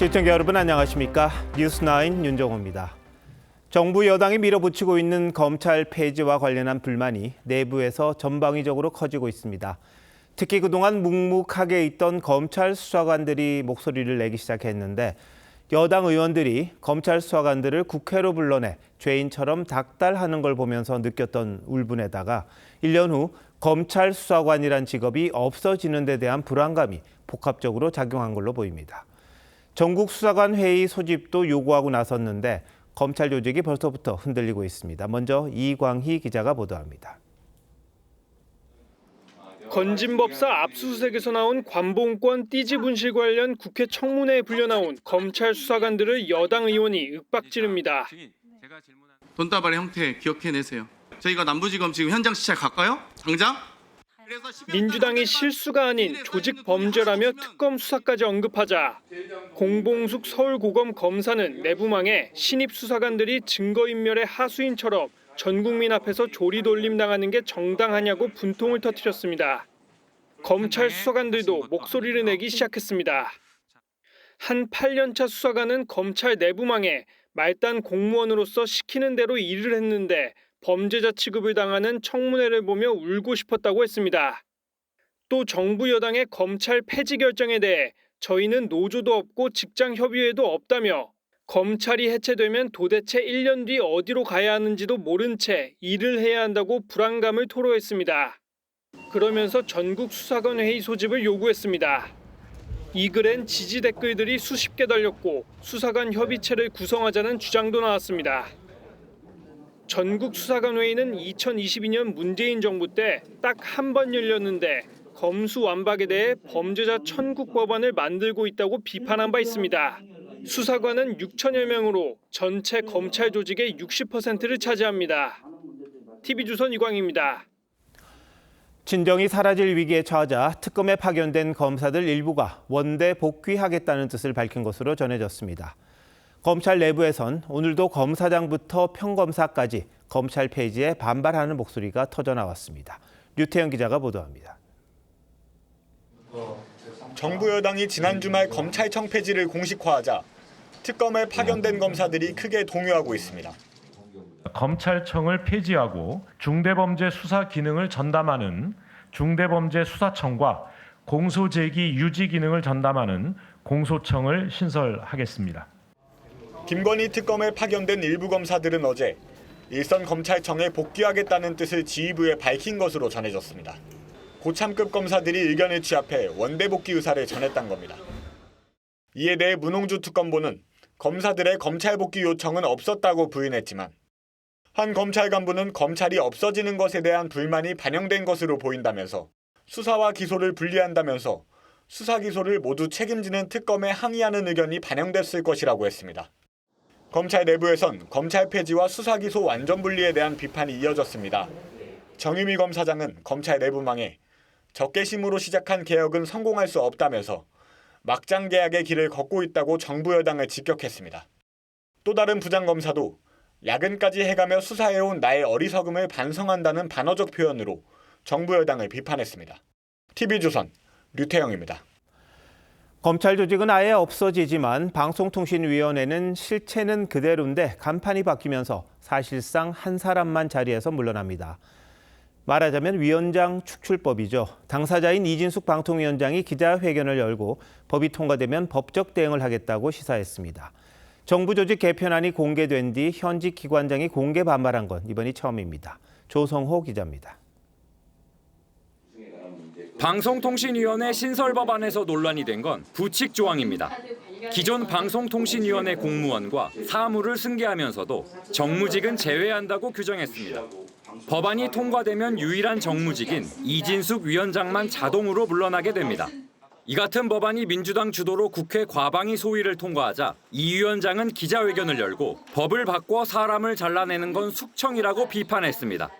시청자 여러분 안녕하십니까? 뉴스9 윤정호입니다. 정부 여당이 밀어붙이고 있는 검찰 폐지와 관련한 불만이 내부에서 전방위적으로 커지고 있습니다. 특히 그동안 묵묵하게 있던 검찰 수사관들이 목소리를 내기 시작했는데 여당 의원들이 검찰 수사관들을 국회로 불러내 죄인처럼 닥달하는 걸 보면서 느꼈던 울분에다가 1년 후 검찰 수사관이란 직업이 없어지는 데 대한 불안감이 복합적으로 작용한 걸로 보입니다. 전국 수사관 회의 소집도 요구하고 나섰는데 검찰 조직이 벌써부터 흔들리고 있습니다. 먼저 이광희 기자가 보도합니다. 건진법사 압수수색에서 나온 관봉권 띠지 분실 관련 국회 청문회에 불려나온 검찰 수사관들을 여당 의원이 윽박지릅니다. 돈다발의 형태 기억해내세요. 저희가 남부지검 지금 현장 시찰 갈까요? 당장? 민주당이 실수가 아닌 조직 범죄라며 특검 수사까지 언급하자 공봉숙 서울고검 검사는 내부망에 신입 수사관들이 증거인멸의 하수인처럼 전 국민 앞에서 조리돌림 당하는 게 정당하냐고 분통을 터뜨렸습니다. 검찰 수사관들도 목소리를 내기 시작했습니다. 한 8년차 수사관은 검찰 내부망에 말단 공무원으로서 시키는 대로 일을 했는데 범죄자 취급을 당하는 청문회를 보며 울고 싶었다고 했습니다. 또 정부 여당의 검찰 폐지 결정에 대해 저희는 노조도 없고 직장 협의회도 없다며 검찰이 해체되면 도대체 1년 뒤 어디로 가야 하는지도 모른 채 일을 해야 한다고 불안감을 토로했습니다. 그러면서 전국 수사관 회의 소집을 요구했습니다. 이 글엔 지지 댓글들이 수십 개 달렸고 수사관 협의체를 구성하자는 주장도 나왔습니다. 전국 수사관 회의는 2022년 문재인 정부 때 딱 한 번 열렸는데 검수완박에 대해 범죄자 천국 법안을 만들고 있다고 비판한 바 있습니다. 수사관은 6천여 명으로 전체 검찰 조직의 60%를 차지합니다. TV조선 이광희입니다. 진정이 사라질 위기에 처하자 특검에 파견된 검사들 일부가 원대 복귀하겠다는 뜻을 밝힌 것으로 전해졌습니다. 검찰 내부에선 오늘도 검사장부터 평검사까지 검찰 폐지에 반발하는 목소리가 터져나왔습니다. 류태영 기자가 보도합니다. 정부 여당이 지난 주말 검찰청 폐지를 공식화하자 특검에 파견된 검사들이 크게 동요하고 있습니다. 검찰청을 폐지하고 중대범죄 수사 기능을 전담하는 중대범죄수사청과 공소제기 유지 기능을 전담하는 공소청을 신설하겠습니다. 김건희 특검에 파견된 일부 검사들은 어제 일선 검찰청에 복귀하겠다는 뜻을 지휘부에 밝힌 것으로 전해졌습니다. 고참급 검사들이 의견을 취합해 원대 복귀 의사를 전했던 겁니다. 이에 대해 문홍주 특검보는 검사들의 검찰 복귀 요청은 없었다고 부인했지만 한 검찰 간부는 검찰이 없어지는 것에 대한 불만이 반영된 것으로 보인다면서 수사와 기소를 분리한다면서 수사 기소를 모두 책임지는 특검에 항의하는 의견이 반영됐을 것이라고 했습니다. 검찰 내부에선 검찰 폐지와 수사 기소 완전 분리에 대한 비판이 이어졌습니다. 정유미 검사장은 검찰 내부망에 적개심으로 시작한 개혁은 성공할 수 없다면서 막장 개혁의 길을 걷고 있다고 정부 여당을 직격했습니다. 또 다른 부장검사도 야근까지 해가며 수사해온 나의 어리석음을 반성한다는 반어적 표현으로 정부 여당을 비판했습니다. TV조선 류태영입니다. 검찰 조직은 아예 없어지지만 방송통신위원회는 실체는 그대로인데 간판이 바뀌면서 사실상 한 사람만 자리에서 물러납니다. 말하자면 위원장 축출법이죠. 당사자인 이진숙 방통위원장이 기자회견을 열고 법이 통과되면 법적 대응을 하겠다고 시사했습니다. 정부 조직 개편안이 공개된 뒤 현직 기관장이 공개 반발한 건 이번이 처음입니다. 조성호 기자입니다. 방송통신위원회 신설 법안에서 논란이 된 건 부칙 조항입니다. 기존 방송통신위원회 공무원과 사무를 승계하면서도 정무직은 제외한다고 규정했습니다. 법안이 통과되면 유일한 정무직인 이진숙 위원장만 자동으로 물러나게 됩니다. 이 같은 법안이 민주당 주도로 국회 과방위 소위를 통과하자 이 위원장은 기자회견을 열고 법을 바꿔 사람을 잘라내는 건 숙청이라고 비판했습니다.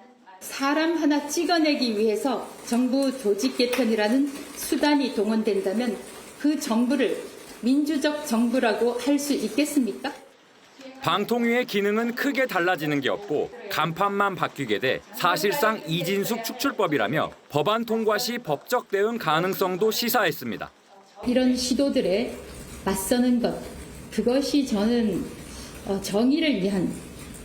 사람 하나 찍어내기 위해서 정부 조직 개편이라는 수단이 동원된다면 그 정부를 민주적 정부라고 할 수 있겠습니까? 방통위의 기능은 크게 달라지는 게 없고 간판만 바뀌게 돼 사실상 이진숙 축출법이라며 법안 통과 시 법적 대응 가능성도 시사했습니다. 이런 시도들에 맞서는 것, 그것이 저는 정의를 위한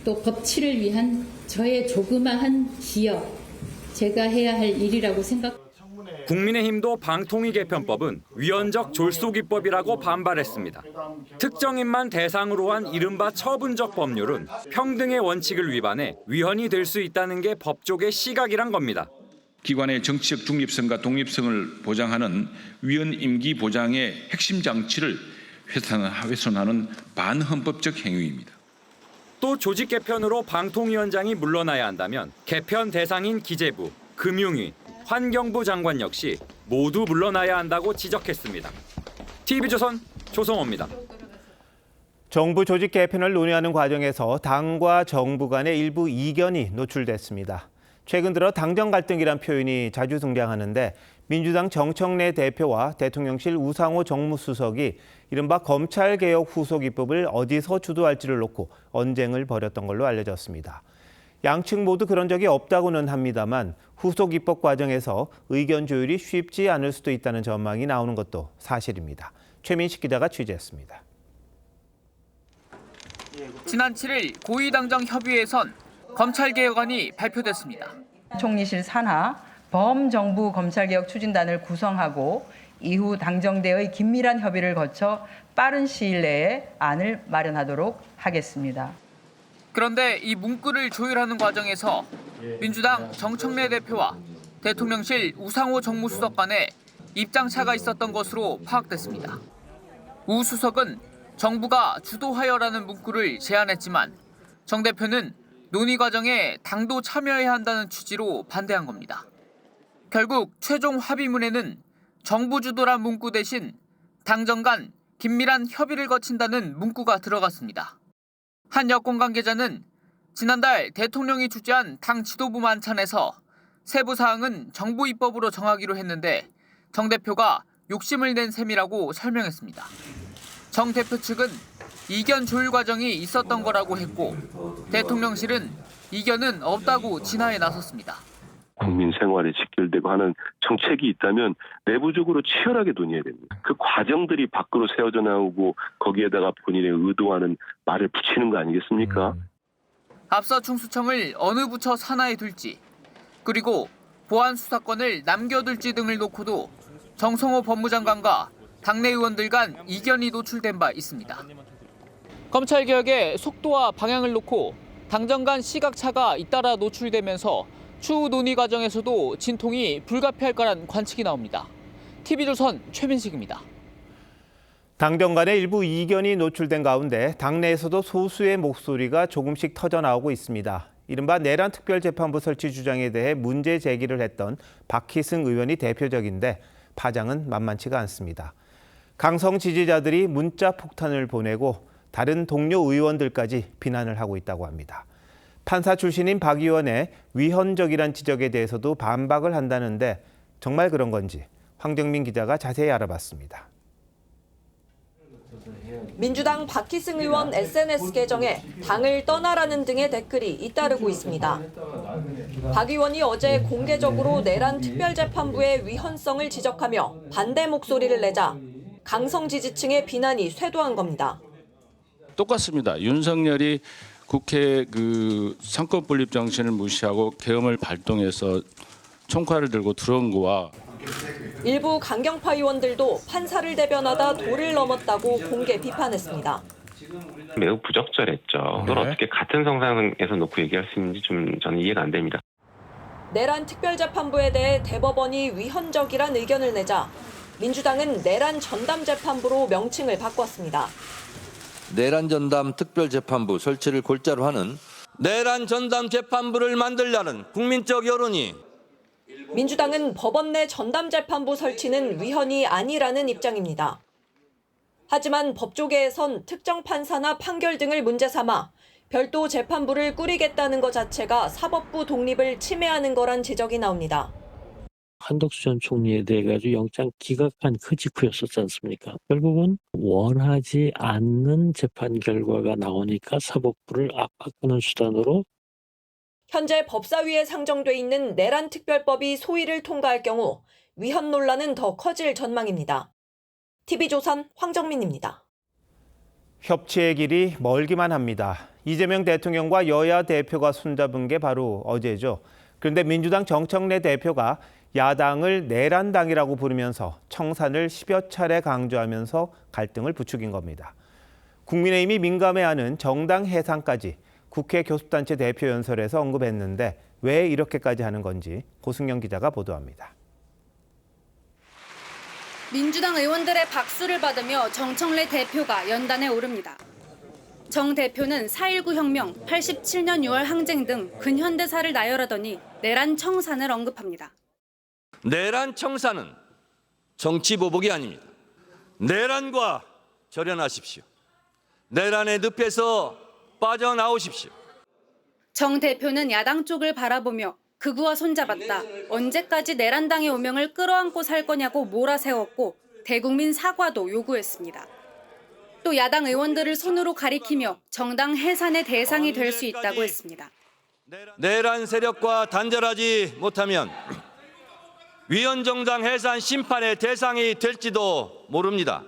또 법치를 위한 저의 조그마한 기여, 제가 해야 할 일이라고 생각합니다. 국민의힘도 방통위 개편법은 위헌적 졸속이법이라고 반발했습니다. 특정인만 대상으로 한 이른바 처분적 법률은 평등의 원칙을 위반해 위헌이 될 수 있다는 게 법조계 시각이란 겁니다. 기관의 정치적 중립성과 독립성을 보장하는 위헌 임기 보장의 핵심 장치를 훼손하는 반헌법적 행위입니다. 또 조직 개편으로 방통위원장이 물러나야 한다면 개편 대상인 기재부, 금융위, 환경부 장관 역시 모두 물러나야 한다고 지적했습니다. TV조선 조성호입니다. 정부 조직 개편을 논의하는 과정에서 당과 정부 간의 일부 이견이 노출됐습니다. 최근 들어 당정 갈등이란 표현이 자주 등장하는데 민주당 정청래 대표와 대통령실 우상호 정무수석이 이른바 검찰개혁 후속 입법을 어디서 주도할지를 놓고 언쟁을 벌였던 걸로 알려졌습니다. 양측 모두 그런 적이 없다고는 합니다만 후속 입법 과정에서 의견 조율이 쉽지 않을 수도 있다는 전망이 나오는 것도 사실입니다. 최민식 기자가 취재했습니다. 지난 7일 고위당정협의회에선 검찰개혁안이 발표됐습니다. 총리실 산하 범정부 검찰개혁 추진단을 구성하고 이후 당정대의 긴밀한 협의를 거쳐 빠른 시일 내에 안을 마련하도록 하겠습니다. 그런데 이 문구를 조율하는 과정에서 민주당 정청래 대표와 대통령실 우상호 정무수석 간에 입장차가 있었던 것으로 파악됐습니다. 우 수석은 정부가 주도하여라는 문구를 제안했지만 정 대표는 논의 과정에 당도 참여해야 한다는 취지로 반대한 겁니다. 결국 최종 합의문에는 정부 주도란 문구 대신 당정 간 긴밀한 협의를 거친다는 문구가 들어갔습니다. 한 여권 관계자는 지난달 대통령이 주재한 당 지도부 만찬에서 세부 사항은 정부 입법으로 정하기로 했는데 정 대표가 욕심을 낸 셈이라고 설명했습니다. 정 대표 측은 이견 조율 과정이 있었던 거라고 했고 대통령실은 이견은 없다고 진화에 나섰습니다. 국민 생활에 직결되고 하는 정책이 있다면 내부적으로 치열하게 논의해야 됩니다. 그 과정들이 밖으로 세워져 나오고 거기에다가 본인의 의도하는 말을 붙이는 거 아니겠습니까? 앞서 충수청을 어느 부처 산하에 둘지 그리고 보안 수사권을 남겨둘지 등을 놓고도 정성호 법무장관과 당내 의원들 간 이견이 노출된 바 있습니다. 검찰개혁의 속도와 방향을 놓고 당정 간 시각차가 잇따라 노출되면서 추후 논의 과정에서도 진통이 불가피할 거란 관측이 나옵니다. TV조선 최민식입니다. 당정 간의 일부 이견이 노출된 가운데 당내에서도 소수의 목소리가 조금씩 터져나오고 있습니다. 이른바 내란 특별재판부 설치 주장에 대해 문제 제기를 했던 박희승 의원이 대표적인데 파장은 만만치가 않습니다. 강성 지지자들이 문자 폭탄을 보내고 다른 동료 의원들까지 비난을 하고 있다고 합니다. 판사 출신인 박 의원의 위헌적이란 지적에 대해서도 반박을 한다는데 정말 그런 건지 황정민 기자가 자세히 알아봤습니다. 민주당 박희승 의원 SNS 계정에 당을 떠나라는 등의 댓글이 잇따르고 있습니다. 박 의원이 어제 공개적으로 내란 특별재판부의 위헌성을 지적하며 반대 목소리를 내자 강성 지지층의 비난이 쇄도한 겁니다. 똑같습니다. 윤석열이 국회 상권 분립 정신을 무시하고 계엄을 발동해서 총칼을 들고 들어온 거와 일부 강경파 의원들도 판사를 대변하다 도를 넘었다고 공개 비판했습니다. 매우 부적절했죠. 그걸 어떻게 같은 성상에서 놓고 얘기할 수 있는지 좀 저는 이해가 안 됩니다. 내란 특별재판부에 대해 대법원이 위헌적이란 의견을 내자 민주당은 내란 전담재판부로 명칭을 바꿨습니다. 내란 전담 특별재판부 설치를 골자로 하는 내란 전담 재판부를 만들려는 국민적 여론이 민주당은 법원 내 전담재판부 설치는 위헌이 아니라는 입장입니다. 하지만 법조계에선 특정 판사나 판결 등을 문제 삼아 별도 재판부를 꾸리겠다는 것 자체가 사법부 독립을 침해하는 거란 지적이 나옵니다. 한덕수 전 총리에 대해 가지고 영장 기각한 그 직후였었지 않습니까? 결국은 원하지 않는 재판 결과가 나오니까 사법부를 압박하는 수단으로 현재 법사위에 상정돼 있는 내란 특별법이 소위를 통과할 경우 위헌 논란은 더 커질 전망입니다. TV조선 황정민입니다. 협치의 길이 멀기만 합니다. 이재명 대통령과 여야 대표가 손잡은 게 바로 어제죠. 그런데 민주당 정청래 대표가 야당을 내란당이라고 부르면서 청산을 10여 차례 강조하면서 갈등을 부추긴 겁니다. 국민의힘이 민감해하는 정당 해산까지 국회 교섭단체 대표 연설에서 언급했는데 왜 이렇게까지 하는 건지 고승영 기자가 보도합니다. 민주당 의원들의 박수를 받으며 정청래 대표가 연단에 오릅니다. 정 대표는 4.19 혁명, 87년 6월 항쟁 등 근현대사를 나열하더니 내란 청산을 언급합니다. 내란 청산은 정치 보복이 아닙니다. 내란과 절연하십시오. 내란의 늪에서 빠져나오십시오. 정 대표는 야당 쪽을 바라보며 극우와 손잡았다. 언제까지 내란당의 오명을 끌어안고 살 거냐고 몰아세웠고 대국민 사과도 요구했습니다. 또 야당 의원들을 손으로 가리키며 정당 해산의 대상이 될 수 있다고 했습니다. 내란 세력과 단절하지 못하면 위헌정당 해산 심판의 대상이 될지도 모릅니다.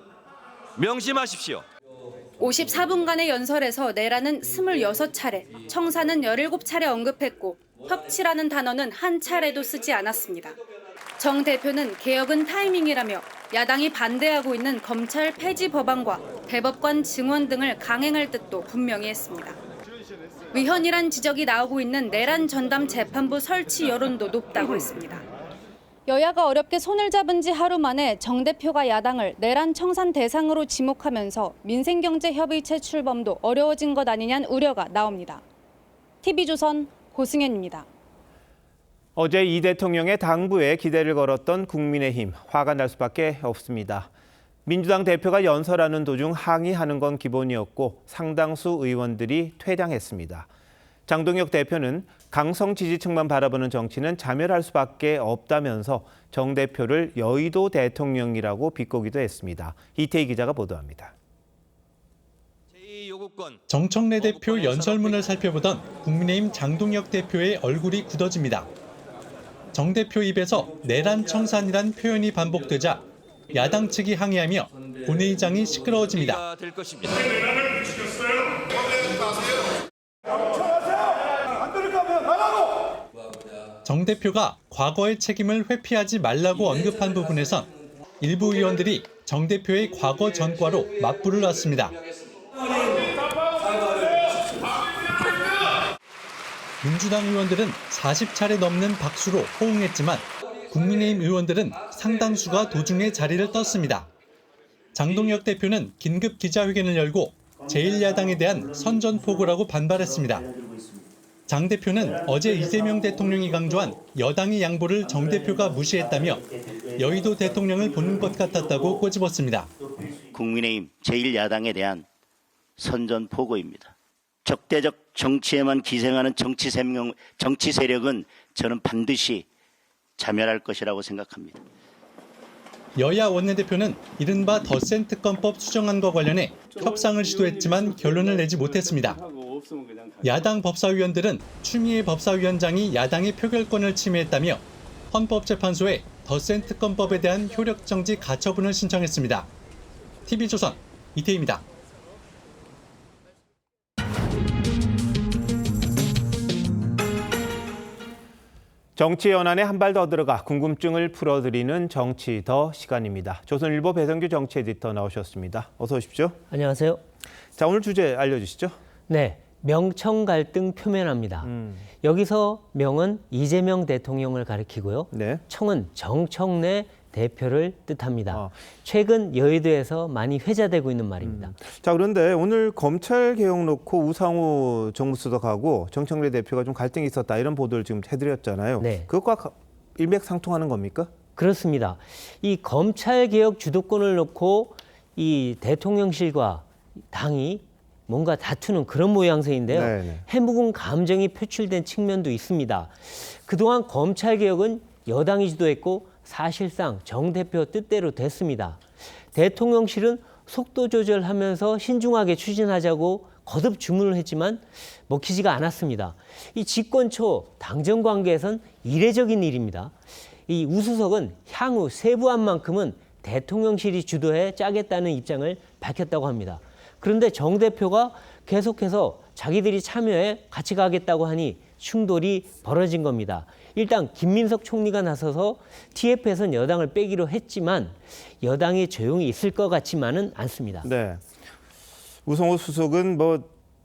명심하십시오. 54분간의 연설에서 내란은 26차례, 청산은 17차례 언급했고 협치라는 단어는 한 차례도 쓰지 않았습니다. 정 대표는 개혁은 타이밍이라며 야당이 반대하고 있는 검찰 폐지 법안과 대법관 증원 등을 강행할 뜻도 분명히 했습니다. 위헌이란 지적이 나오고 있는 내란 전담 재판부 설치 여론도 높다고 했습니다. 여야가 어렵게 손을 잡은 지 하루 만에 정 대표가 야당을 내란 청산 대상으로 지목하면서 민생경제협의체 출범도 어려워진 것 아니냐는 우려가 나옵니다. TV조선 고승현입니다. 어제 이 대통령의 당부에 기대를 걸었던 국민의힘, 화가 날 수밖에 없습니다. 민주당 대표가 연설하는 도중 항의하는 건 기본이었고 상당수 의원들이 퇴장했습니다. 장동혁 대표는 강성 지지층만 바라보는 정치는 자멸할 수밖에 없다면서 정 대표를 여의도 대통령이라고 비꼬기도 했습니다. 이태희 기자가 보도합니다. 정청래 대표 연설문을 살펴보던 국민의힘 장동혁 대표의 얼굴이 굳어집니다. 정 대표 입에서 내란 청산이란 표현이 반복되자 야당 측이 항의하며 본회의장이 시끄러워집니다. 정 대표가 과거의 책임을 회피하지 말라고 언급한 부분에선 일부 의원들이 정 대표의 과거 전과로 맞불을 놨습니다. 민주당 의원들은 40차례 넘는 박수로 호응했지만 국민의힘 의원들은 상당수가 도중에 자리를 떴습니다. 장동혁 대표는 긴급 기자회견을 열고 제1야당에 대한 선전포고라고 반발했습니다. 장 대표는 어제 이재명 대통령이 강조한 여당의 양보를 정 대표가 무시했다며 여의도 대통령을 보는 것 같았다고 꼬집었습니다. 국민의힘 제1야당에 대한 선전포고입니다. 적대적 정치에만 기생하는 정치 세력은 저는 반드시 자멸할 것이라고 생각합니다. 여야 원내대표는 이른바 덧센 특검법 수정안과 관련해 협상을 시도했지만 결론을 내지 못했습니다. 야당 법사위원들은 추미애 법사위원장이 야당의 표결권을 침해했다며 헌법재판소에 덧센 특검법에 대한 효력정지 가처분을 신청했습니다. TV조선 이태희입니다. 정치 연안에 한 발 더 들어가 궁금증을 풀어드리는 정치 더 시간입니다. 조선일보 배성규 정치 에디터 나오셨습니다. 어서 오십시오. 안녕하세요. 자, 오늘 주제 알려주시죠. 네, 명청 갈등 표면화입니다. 여기서 명은 이재명 대통령을 가리키고요. 네. 청은 정청래 대표를 뜻합니다. 최근 여의도에서 많이 회자되고 있는 말입니다. 자, 그런데 오늘 검찰 개혁 놓고 우상호 정무수석하고 정청래 대표가 좀 갈등이 있었다 이런 보도를 지금 해드렸잖아요. 네. 그것과 일맥상통하는 겁니까? 그렇습니다. 이 검찰 개혁 주도권을 놓고 이 대통령실과 당이 뭔가 다투는 그런 모양새인데요. 네네. 해묵은 감정이 표출된 측면도 있습니다. 그동안 검찰 개혁은 여당이 주도했고 사실상 정 대표 뜻대로 됐습니다. 대통령실은 속도 조절하면서 신중하게 추진하자고 거듭 주문을 했지만 먹히지가 않았습니다. 이 집권 초 당정 관계에선 이례적인 일입니다. 이 우수석은 향후 세부안만큼은 대통령실이 주도해 짜겠다는 입장을 밝혔다고 합니다. 그런데 정 대표가 계속해서 자기들이 참여해 같이 가겠다고 하니 충돌이 벌어진 겁니다. 일단 김민석 총리가 나서서 TF에선 여당을 빼기로 했지만 여당이 조용히 있을 것 같지만은 않습니다. 네. 우성호 수석은 뭐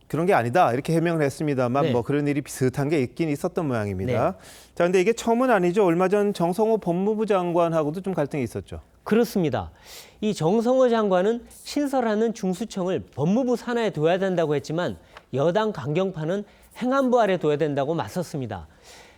그런 게 아니다 이렇게 해명을 했습니다만 네. 뭐 그런 일이 비슷한 게 있긴 있었던 모양입니다. 네. 자, 근데 이게 처음은 아니죠. 얼마 전 정성호 법무부 장관하고도 좀 갈등이 있었죠. 그렇습니다. 이 정성호 장관은 신설하는 중수청을 법무부 산하에 둬야 된다고 했지만 여당 강경파는 행안부 아래 둬야 된다고 맞섰습니다.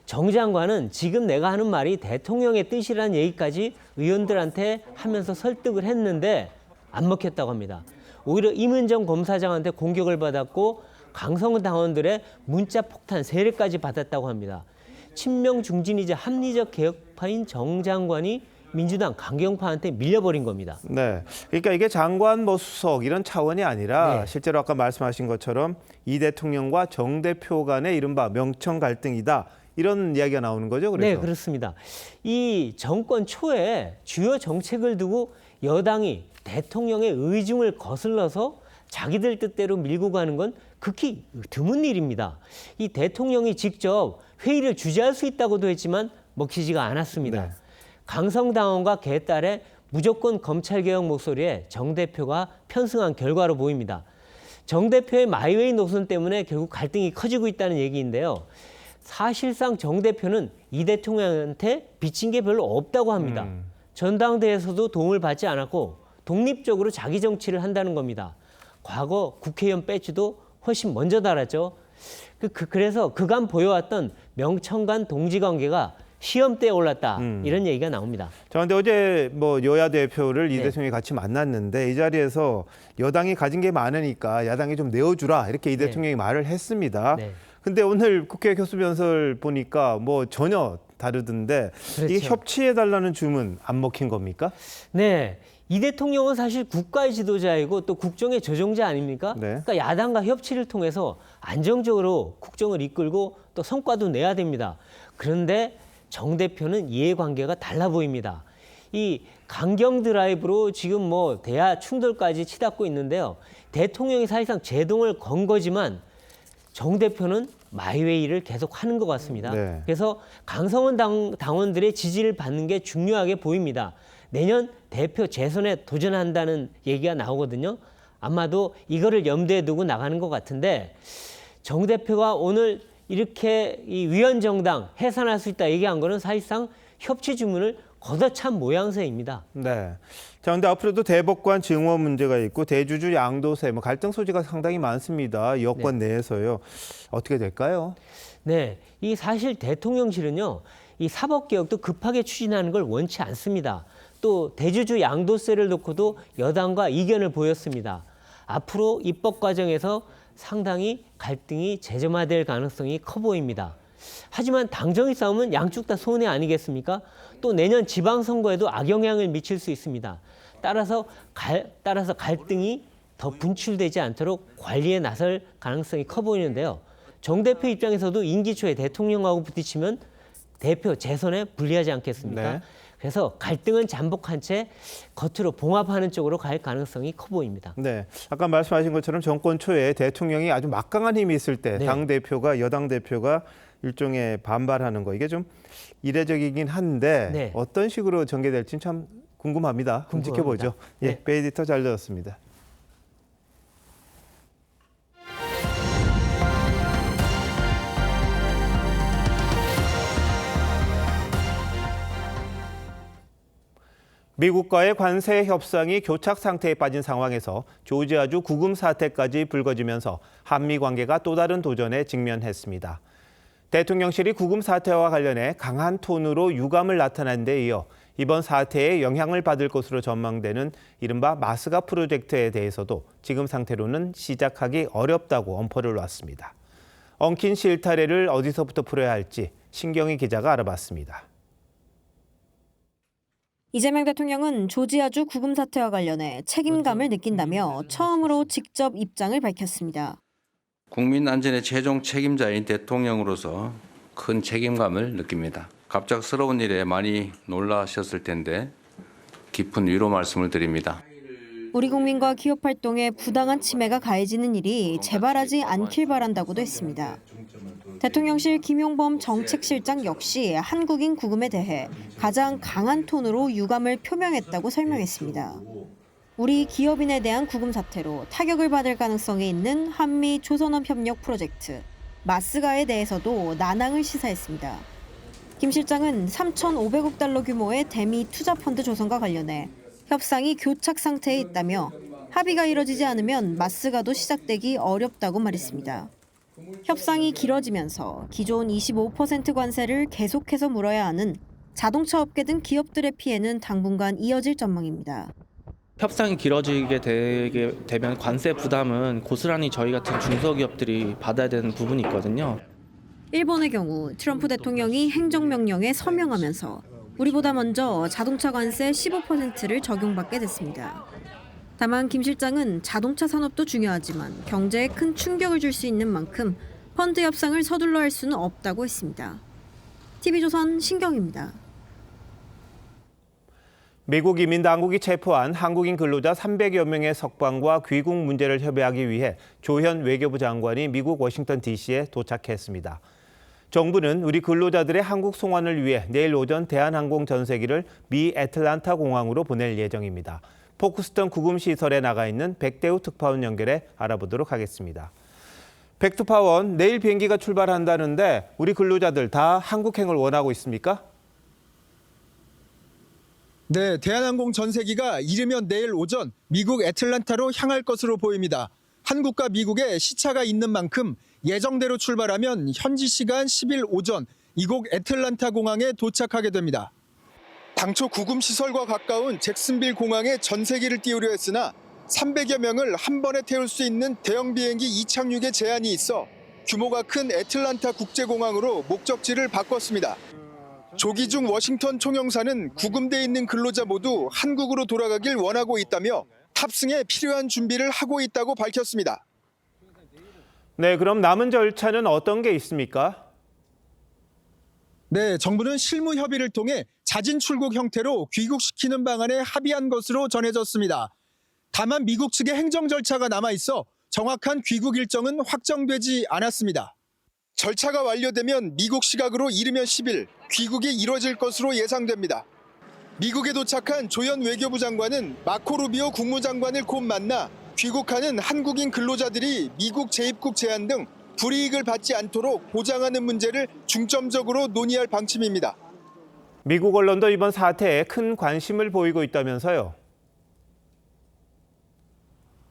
정 장관은 지금 내가 하는 말이 대통령의 뜻이라는 얘기까지 의원들한테 하면서 설득을 했는데 안 먹혔다고 합니다. 오히려 임은정 검사장한테 공격을 받았고 강성호 당원들의 문자 폭탄 세례까지 받았다고 합니다. 친명 중진이자 합리적 개혁파인 정 장관이 민주당 강경파한테 밀려버린 겁니다. 네, 그러니까 이게 장관 뭐 수석 이런 차원이 아니라 네. 실제로 아까 말씀하신 것처럼 이 대통령과 정 대표 간의 이른바 명청 갈등이다. 이런 이야기가 나오는 거죠. 그래서. 네, 그렇습니다. 이 정권 초에 주요 정책을 두고 여당이 대통령의 의중을 거슬러서 자기들 뜻대로 밀고 가는 건 극히 드문 일입니다. 이 대통령이 직접 회의를 주재할 수 있다고도 했지만 먹히지가 않았습니다. 네. 강성당원과 개딸의 무조건 검찰개혁 목소리에 정 대표가 편승한 결과로 보입니다. 정 대표의 마이웨이 노선 때문에 결국 갈등이 커지고 있다는 얘기인데요. 사실상 정 대표는 이 대통령한테 빚진 게 별로 없다고 합니다. 전당대회에서도 도움을 받지 않았고 독립적으로 자기 정치를 한다는 겁니다. 과거 국회의원 배지도 훨씬 먼저 달았죠. 그래서 그간 보여왔던 명청간 동지관계가 시험대에 올랐다 이런 얘기가 나옵니다. 자, 근데 어제 뭐 여야 대표를 이 네. 대통령이 같이 만났는데 이 자리에서 여당이 가진 게 많으니까 야당이 좀 내어주라 이렇게 이 대통령이 말을 했습니다. 네. 근데 오늘 국회 교수변설 보니까 뭐 전혀 다르던데 그렇죠. 이게 협치해달라는 주문 안 먹힌 겁니까? 네. 이 대통령은 사실 국가의 지도자이고 또 국정의 조정자 아닙니까? 네. 그러니까 야당과 협치를 통해서 안정적으로 국정을 이끌고 또 성과도 내야 됩니다. 그런데 정 대표는 이해관계가 달라 보입니다. 이 강경 드라이브로 지금 뭐 대화 충돌까지 치닫고 있는데요. 대통령이 사실상 제동을 건 거지만 정 대표는 마이웨이를 계속 하는 것 같습니다. 네. 그래서 강성원 당원들의 지지를 받는 게 중요하게 보입니다. 내년 대표 재선에 도전한다는 얘기가 나오거든요. 아마도 이거를 염두에 두고 나가는 것 같은데 정 대표가 오늘 이렇게 이 위헌정당 해산할 수 있다 얘기한 거는 사실상 협치 주문을 걷어찬 모양새입니다. 네. 자, 근데 앞으로도 대법관 증원 문제가 있고 대주주 양도세 뭐 갈등 소지가 상당히 많습니다. 여권 내에서요. 어떻게 될까요? 네, 이 사실 대통령실은요, 이 사법개혁도 급하게 추진하는 걸 원치 않습니다. 또 대주주 양도세를 놓고도 여당과 이견을 보였습니다. 앞으로 입법 과정에서 상당히 갈등이 재점화될 가능성이 커 보입니다. 하지만 당정의 싸움은 양쪽 다 손해 아니겠습니까? 또 내년 지방선거에도 악영향을 미칠 수 있습니다. 따라서 갈등이 더 분출되지 않도록 관리에 나설 가능성이 커 보이는데요. 정 대표 입장에서도 임기 초에 대통령하고 부딪히면 대표 재선에 불리하지 않겠습니까? 네. 그래서 갈등은 잠복한 채 겉으로 봉합하는 쪽으로 갈 가능성이 커 보입니다. 네, 아까 말씀하신 것처럼 정권 초에 대통령이 아주 막강한 힘이 있을 때 네. 당 대표가 여당 대표가 일종의 반발하는 거 이게 좀 이례적이긴 한데 네. 어떤 식으로 전개될지 참 궁금합니다. 좀 지켜보죠. 예, 네. 배 에디터 잘 들었습니다. 미국과의 관세 협상이 교착 상태에 빠진 상황에서 조지아주 구금 사태까지 불거지면서 한미 관계가 또 다른 도전에 직면했습니다. 대통령실이 구금 사태와 관련해 강한 톤으로 유감을 나타낸 데 이어 이번 사태에 영향을 받을 것으로 전망되는 이른바 마스가 프로젝트에 대해서도 지금 상태로는 시작하기 어렵다고 엄포를 놨습니다. 엉킨 실타래를 어디서부터 풀어야 할지 신경희 기자가 알아봤습니다. 이재명 대통령은 조지아주 구금 사태와 관련해 책임감을 느낀다며 처음으로 직접 입장을 밝혔습니다. 국민 안전의 최종 책임자인 대통령으로서 큰 책임감을 느낍니다. 갑작스러운 일에 많이 놀라셨을 텐데 깊은 위로 말씀을 드립니다. 우리 국민과 기업 활동에 부당한 침해가 가해지는 일이 재발하지 않길 바란다고도 했습니다. 대통령실 김용범 정책실장 역시 한국인 구금에 대해 가장 강한 톤으로 유감을 표명했다고 설명했습니다. 우리 기업인에 대한 구금 사태로 타격을 받을 가능성이 있는 한미 조선업 협력 프로젝트 마스가에 대해서도 난항을 시사했습니다. 김 실장은 3,500억 달러 규모의 대미 투자펀드 조성과 관련해 협상이 교착 상태에 있다며 합의가 이뤄지지 않으면 마스가도 시작되기 어렵다고 말했습니다. 협상이 길어지면서 기존 25% 관세를 계속해서 물어야 하는 자동차 업계 등 기업들의 피해는 당분간 이어질 전망입니다. 협상이 길어지게 되면 관세 부담은 고스란히 저희 같은 중소기업들이 받아야 되는 부분이 있거든요. 일본의 경우 트럼프 대통령이 행정명령에 서명하면서 우리보다 먼저 자동차 관세 15%를 적용받게 됐습니다. 다만 김 실장은 자동차 산업도 중요하지만 경제에 큰 충격을 줄 수 있는 만큼 펀드 협상을 서둘러 할 수는 없다고 했습니다. TV조선 신경입니다. 미국 이민당국이 체포한 한국인 근로자 300여 명의 석방과 귀국 문제를 협의하기 위해 조현 외교부 장관이 미국 워싱턴 DC에 도착했습니다. 정부는 우리 근로자들의 한국 송환을 위해 내일 오전 대한항공 전세기를 미 애틀란타 공항으로 보낼 예정입니다. 포크스턴 구금시설에 나가 있는 백대우 특파원 연결해 알아보도록 하겠습니다. 백 특파원, 내일 비행기가 출발한다는데 우리 근로자들 다 한국행을 원하고 있습니까? 네, 대한항공 전세기가 이르면 내일 오전 미국 애틀란타로 향할 것으로 보입니다. 한국과 미국에 시차가 있는 만큼 예정대로 출발하면 현지 시간 10일 오전 이곳 애틀란타 공항에 도착하게 됩니다. 당초 구금시설과 가까운 잭슨빌 공항에 전세기를 띄우려 했으나 300여 명을 한 번에 태울 수 있는 대형 비행기 이착륙에 제한이 있어 규모가 큰 애틀란타 국제공항으로 목적지를 바꿨습니다. 조기중 워싱턴 총영사는 구금돼 있는 근로자 모두 한국으로 돌아가길 원하고 있다며 탑승에 필요한 준비를 하고 있다고 밝혔습니다. 네, 그럼 남은 절차는 어떤 게 있습니까? 네, 정부는 실무 협의를 통해 자진 출국 형태로 귀국시키는 방안에 합의한 것으로 전해졌습니다. 다만 미국 측의 행정 절차가 남아 있어 정확한 귀국 일정은 확정되지 않았습니다. 절차가 완료되면 미국 시각으로 이르면 10일 귀국이 이뤄질 것으로 예상됩니다. 미국에 도착한 조현 외교부 장관은 마코 루비오 국무장관을 곧 만나 귀국하는 한국인 근로자들이 미국 재입국 제한 등 불이익을 받지 않도록 보장하는 문제를 중점적으로 논의할 방침입니다. 미국 언론도 이번 사태에 큰 관심을 보이고 있다면서요?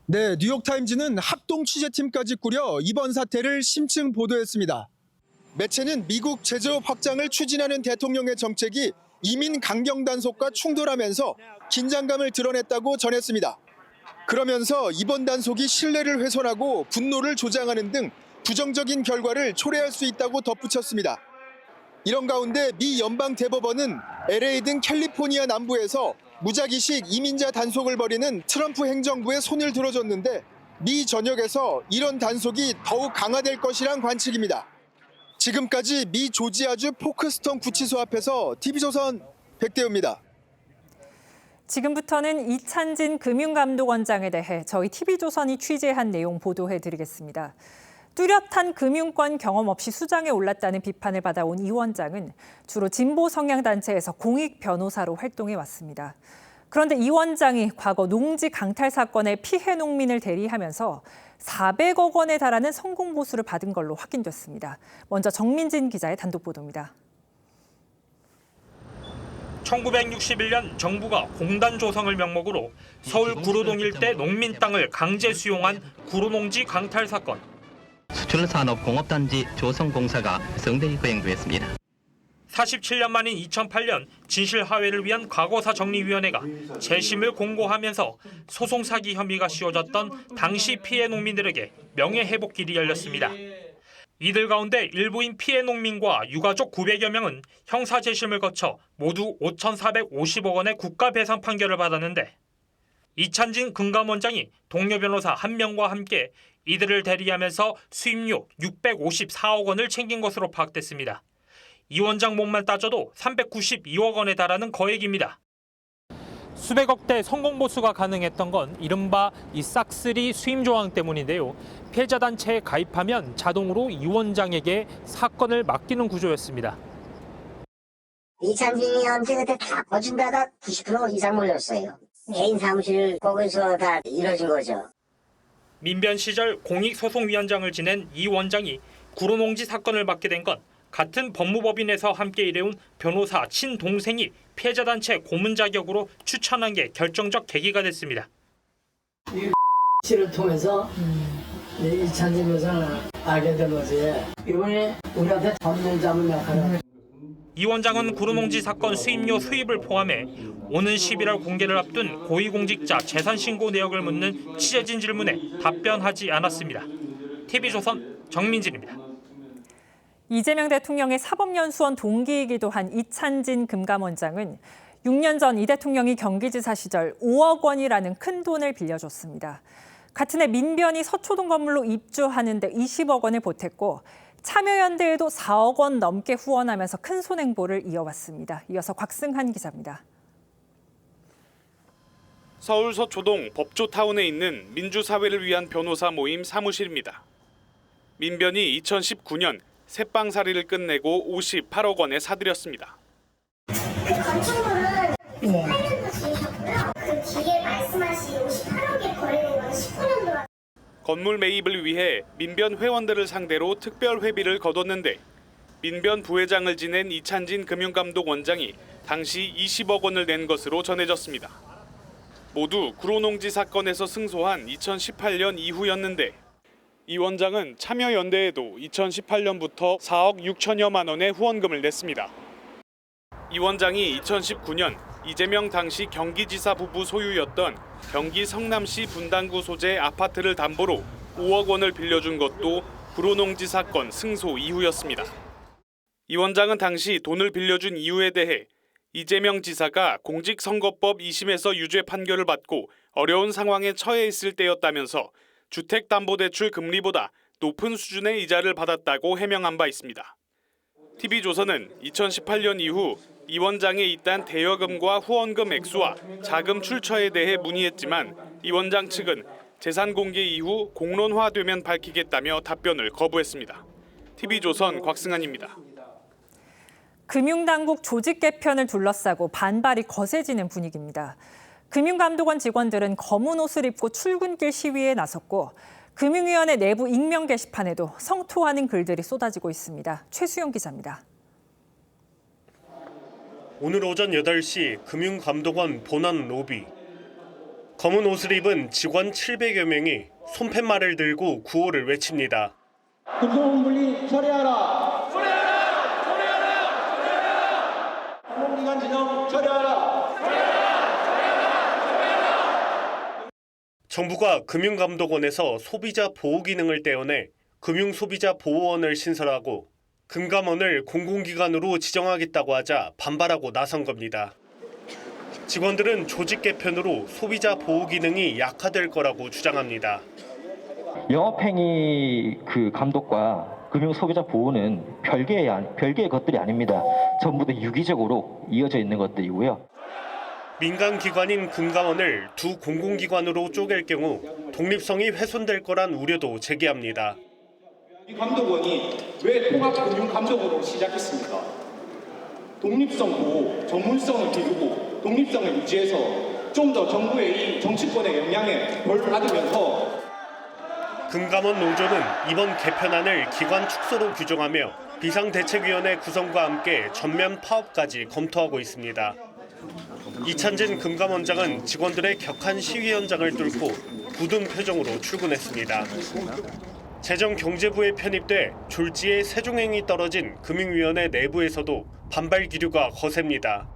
네, 뉴욕타임즈는 합동 취재팀까지 꾸려 이번 사태를 심층 보도했습니다. 매체는 미국 제조업 확장을 추진하는 대통령의 정책이 이민 강경 단속과 충돌하면서 긴장감을 드러냈다고 전했습니다. 그러면서 이번 단속이 신뢰를 훼손하고 분노를 조장하는 등 부정적인 결과를 초래할 수 있다고 덧붙였습니다. 이런 가운데 미 연방대법원은 LA 등 캘리포니아 남부에서 무작위식 이민자 단속을 벌이는 트럼프 행정부의 손을 들어줬는데 미 전역에서 이런 단속이 더욱 강화될 것이란 관측입니다. 지금까지 미 조지아주 포크스턴 구치소 앞에서 TV조선 백대우입니다. 지금부터는 이찬진 금융감독원장에 대해 저희 TV조선이 취재한 내용 보도해드리겠습니다. 뚜렷한 금융권 경험 없이 수장에 올랐다는 비판을 받아온 이 원장은 주로 진보 성향 단체에서 공익 변호사로 활동해왔습니다. 그런데 이 원장이 과거 농지 강탈 사건의 피해 농민을 대리하면서 400억 원에 달하는 성공 보수를 받은 걸로 확인됐습니다. 먼저 정민진 기자의 단독 보도입니다. 1961년 정부가 공단 조성을 명목으로 서울 구로동 일대 농민 땅을 강제 수용한 구로농지 강탈 사건. 수출산업공업단지 조성공사가 성대히 거행됐습니다. 47년 만인 2008년 진실화해를 위한 과거사 정리위원회가 재심을 공고하면서 소송 사기 혐의가 씌워졌던 당시 피해 농민들에게 명예회복길이 열렸습니다. 이들 가운데 일부인 피해 농민과 유가족 900여 명은 형사 재심을 거쳐 모두 5,450억 원의 국가배상 판결을 받았는데 이찬진 금감원장이 동료 변호사 1명과 함께 이들을 대리하면서 수임료 654억 원을 챙긴 것으로 파악됐습니다. 이 원장 몸만 따져도 392억 원에 달하는 거액입니다. 수백억대 성공보수가 가능했던 건 이른바 이 싹쓸이 수임 조항 때문인데요. 피해자 단체에 가입하면 자동으로 이 원장에게 사건을 맡기는 구조였습니다. 이찬진 의원한테 그때 다 거진다가 90% 이상 몰렸어요. 개인 사무실 거기서 다 이뤄진 거죠. 민변 시절 공익소송위원장을 지낸 이 원장이 구로농지 사건을 맡게 된 건 같은 법무법인에서 함께 일해온 변호사 친동생이 피해자 단체 고문 자격으로 추천한 게 결정적 계기가 됐습니다. 이 씨를 통해서 이찬진 여사를 알게 된 거지. 이번에 우리한테 전문 잡은 역할을. 이 원장은 구로농지 사건 수임료 수입을 포함해 오는 11월 공개를 앞둔 고위공직자 재산신고 내역을 묻는 취재진 질문에 답변하지 않았습니다. TV조선 정민진입니다. 이재명 대통령의 사법연수원 동기이기도 한 이찬진 금감원장은 6년 전 이 대통령이 경기지사 시절 5억 원이라는 큰 돈을 빌려줬습니다. 같은 해 민변이 서초동 건물로 입주하는 데 20억 원을 보탰고 참여연대에도 4억 원 넘게 후원하면서 큰 손행보를 이어왔습니다. 이어서 곽승한 기자입니다. 서울 서초동 법조타운에 있는 민주사회를 위한 변호사 모임 사무실입니다. 민변이 2019년 새빵살이를 끝내고 58억 원에 사들였습니다. 그 건축물은 8년도 지으셨고요. 그 뒤에 말씀하신 58억에 거래된 건 19년 동안. 건물 매입을 위해 민변 회원들을 상대로 특별 회비를 거뒀는데 민변 부회장을 지낸 이찬진 금융감독 원장이 당시 20억 원을 낸 것으로 전해졌습니다. 모두 구로농지 사건에서 승소한 2018년 이후였는데 이 원장은 참여연대에도 2018년부터 4억 6천여만 원의 후원금을 냈습니다. 이 원장이 2019년 이재명 당시 경기지사 부부 소유였던 경기 성남시 분당구 소재 아파트를 담보로 5억 원을 빌려준 것도 구로농지 사건 승소 이후였습니다. 이 원장은 당시 돈을 빌려준 이유에 대해 이재명 지사가 공직선거법 2심에서 유죄 판결을 받고 어려운 상황에 처해 있을 때였다면서 주택담보대출 금리보다 높은 수준의 이자를 받았다고 해명한 바 있습니다. TV조선은 2018년 이후 이 원장의 잇단 대여금과 후원금 액수와 자금 출처에 대해 문의했지만 이 원장 측은 재산 공개 이후 공론화되면 밝히겠다며 답변을 거부했습니다. TV조선 곽승한입니다. 금융당국 조직 개편을 둘러싸고 반발이 거세지는 분위기입니다. 금융감독원 직원들은 검은 옷을 입고 출근길 시위에 나섰고 금융위원회 내부 익명 게시판에도 성토하는 글들이 쏟아지고 있습니다. 최수영 기자입니다. 오늘 오전 8시 금융감독원 본원 로비. 검은 옷을 입은 직원 700여 명이 손팻말을 들고 구호를 외칩니다. 금속원 분리 철회하라! 철회하라! 철회하라! 철회하라! 공공기관 진영 철회하라! 정부가 금융감독원에서 소비자 보호 기능을 떼어내 금융소비자보호원을 신설하고 금감원을 공공기관으로 지정하겠다고 하자 반발하고 나선 겁니다. 직원들은 조직 개편으로 소비자 보호 기능이 약화될 거라고 주장합니다. 영업행위 감독과 금융소비자 보호는 별개의 것들이 아닙니다. 전부 다 유기적으로 이어져 있는 것들이고요. 민간기관인 금감원을 두 공공기관으로 쪼갤 경우 독립성이 훼손될 거란 우려도 제기합니다. 이 감독원이 왜 통합금융감독으로 시작했습니까? 독립성 보호, 전문성을 기르고 독립성을 유지해서 좀 더 정부의 이 정치권의 영향에 덜 받으면서 금감원 노조는 이번 개편안을 기관 축소로 규정하며 비상대책위원회 구성과 함께 전면 파업까지 검토하고 있습니다. 이찬진 금감원장은 직원들의 격한 시위 현장을 뚫고 굳은 표정으로 출근했습니다. 재정경제부에 편입돼 졸지에 세종행이 떨어진 금융위원회 내부에서도 반발 기류가 거셉니다.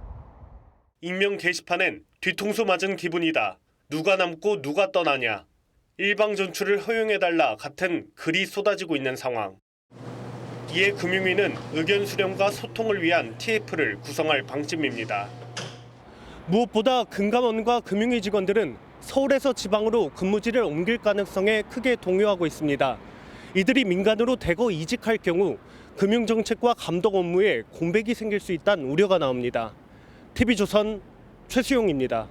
익명 게시판엔 뒤통수 맞은 기분이다. 누가 남고 누가 떠나냐. 일방 전출을 허용해달라 같은 글이 쏟아지고 있는 상황. 이에 금융위는 의견 수렴과 소통을 위한 TF를 구성할 방침입니다. 무엇보다 금감원과 금융위 직원들은 서울에서 지방으로 근무지를 옮길 가능성에 크게 동요하고 있습니다. 이들이 민간으로 대거 이직할 경우 금융정책과 감독 업무에 공백이 생길 수 있다는 우려가 나옵니다. TV조선 최수용입니다.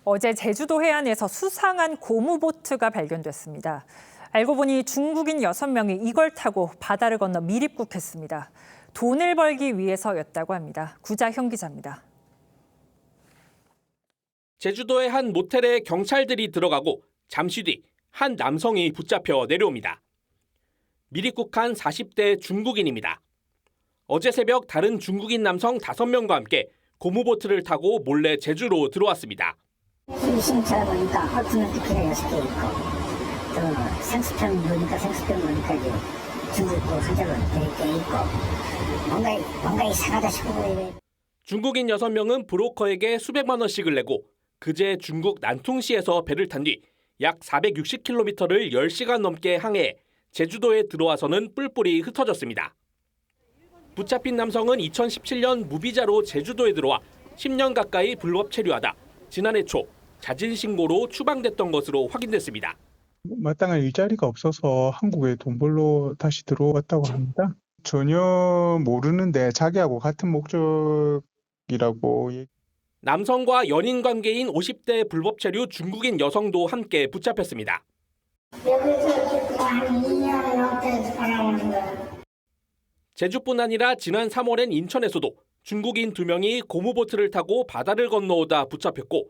어제 제주도 해안에서 수상한 고무보트가 발견됐습니다. 알고 보니 중국인 6명이 이걸 타고 바다를 건너 밀입국했습니다. 돈을 벌기 위해서였다고 합니다. 구자형 기자입니다. 제주도의 한 모텔에 경찰들이 들어가고 잠시 뒤 한 남성이 붙잡혀 내려옵니다. 밀입국한 40대 중국인입니다. 어제 새벽 다른 중국인 남성 5명과 함께 고무보트를 타고 몰래 제주로 들어왔습니다. 심심처럼 보니까 허트는 피키가 6개 있고 또 생수병 보니까 이제 중국도 한자로 돼 있고 뭔가 이상하다 싶고. 중국인 6명은 브로커에게 수백만 원씩을 내고 그제 중국 난퉁시에서 배를 탄 뒤 약 460km를 10시간 넘게 항해 제주도에 들어와서는 뿔뿔이 흩어졌습니다. 붙잡힌 남성은 2017년 무비자로 제주도에 들어와 10년 가까이 불법 체류하다 지난해 초 자진 신고로 추방됐던 것으로 확인됐습니다. 마땅한 일자리가 없어서 한국에 돈 벌러 다시 들어왔다고 합니다. 전혀 모르는데 자기하고 같은 목적이라고. 남성과 연인 관계인 50대 불법 체류 중국인 여성도 함께 붙잡혔습니다. 제주뿐 아니라 지난 3월엔 인천에서도 중국인 2명이 고무보트를 타고 바다를 건너오다 붙잡혔고